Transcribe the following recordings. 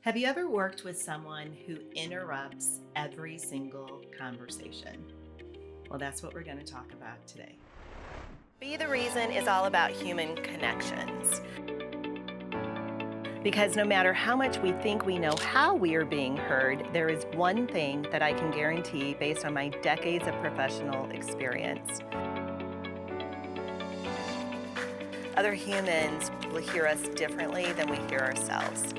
Have you ever worked with someone who interrupts every single conversation? Well, that's what we're going to talk about today. Be the Reason is all about human connections. Because no matter how much we think we know how we are being heard, there is one thing that I can guarantee based on my decades of professional experience. Other humans will hear us differently than we hear ourselves.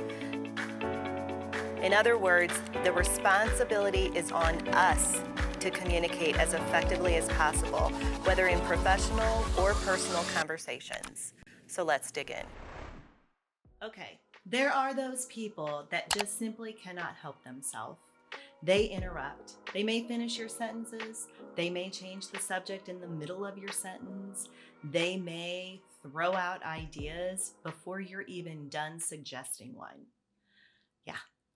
In other words, the responsibility is on us to communicate as effectively as possible, whether in professional or personal conversations. So let's dig in. Okay, there are those people that just simply cannot help themselves. They interrupt. They may finish your sentences. They may change the subject in the middle of your sentence. They may throw out ideas before you're even done suggesting one. Yeah,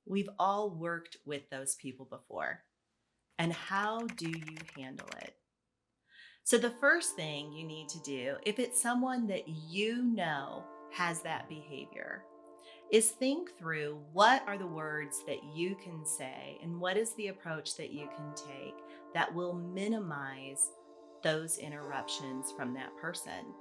we've all worked with those people before. And how do you handle it? So, the first thing you need to do, if it's someone that you know has that behavior, is think through what are the words that you can say and what is the approach that you can take that will minimize those interruptions from that person.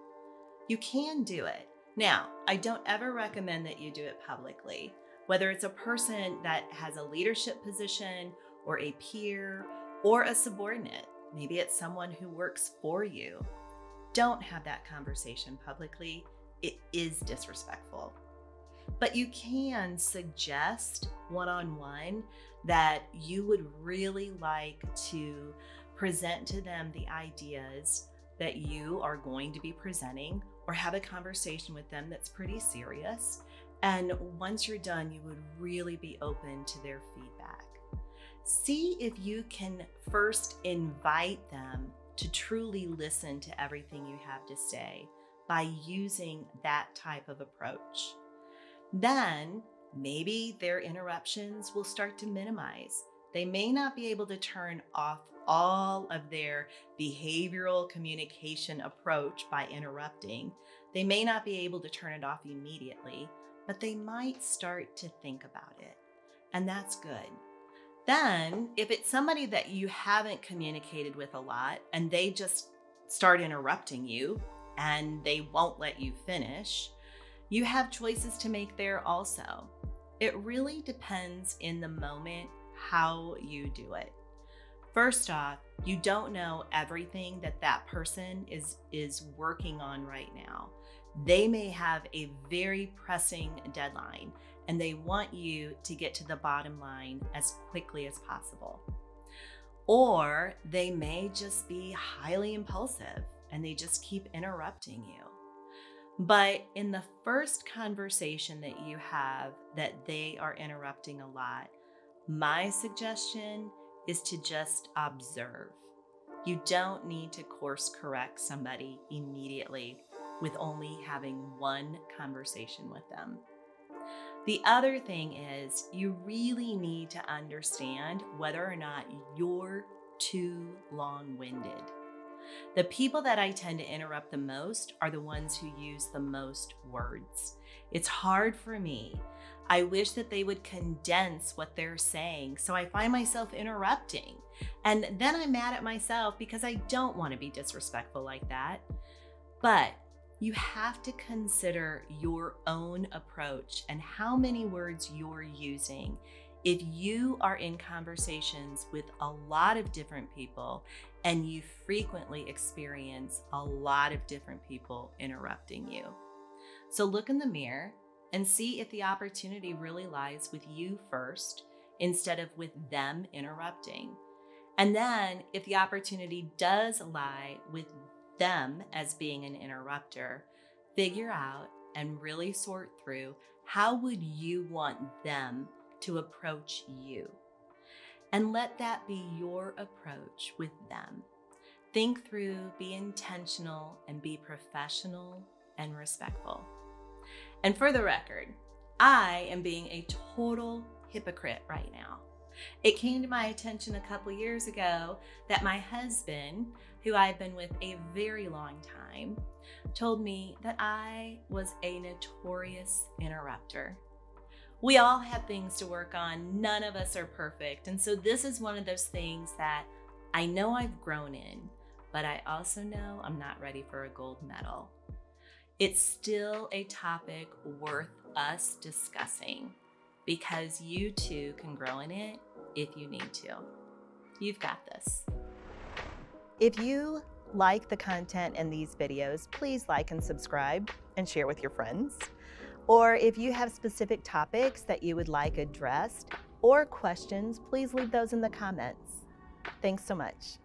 You can do it. Now, I don't ever recommend that you do it publicly, whether it's a person that has a leadership position or a peer or a subordinate. Maybe it's someone who works for you. Don't have that conversation publicly. It is disrespectful. But you can suggest one-on-one that you would really like to present to them the ideas that you are going to be presenting, or have a conversation with them that's pretty serious. And once you're done, you would really be open to their feedback. See if you can first invite them to truly listen to everything you have to say by using that type of approach. Then maybe their interruptions will start to minimize. They may not be able to turn off all of their behavioral communication approach by interrupting. They may not be able to turn it off immediately, but they might start to think about it. And that's good. Then, if it's somebody that you haven't communicated with a lot and they just start interrupting you and they won't let you finish, you have choices to make there also. It really depends in the moment how you do it. First off, you don't know everything that that person is working on right now. They may have a very pressing deadline and they want you to get to the bottom line as quickly as possible. Or they may just be highly impulsive and they just keep interrupting you. But in the first conversation that you have that they are interrupting a lot, my suggestion is to just observe. You don't need to course correct somebody immediately with only having one conversation with them. The other thing is you really need to understand whether or not you're too long-winded. The people that I tend to interrupt the most are the ones who use the most words. It's hard for me. I wish that they would condense what they're saying, so I find myself interrupting. And then I'm mad at myself because I don't want to be disrespectful like that. But you have to consider your own approach and how many words you're using. If you are in conversations with a lot of different people and you frequently experience a lot of different people interrupting you. So look in the mirror and see if the opportunity really lies with you first instead of with them interrupting. And then if the opportunity does lie with them as being an interrupter, figure out and really sort through how would you want them to approach you. And let that be your approach with them. Think through, be intentional, and be professional and respectful. And for the record, I am being a total hypocrite right now. It came to my attention a couple years ago that my husband, who I've been with a very long time, told me that I was a notorious interrupter. We all have things to work on. None of us are perfect. And so this is one of those things that I know I've grown in, but I also know I'm not ready for a gold medal. It's still a topic worth us discussing because you too can grow in it if you need to. You've got this. If you like the content in these videos, please like and subscribe and share with your friends. Or if you have specific topics that you would like addressed or questions, please leave those in the comments. Thanks so much.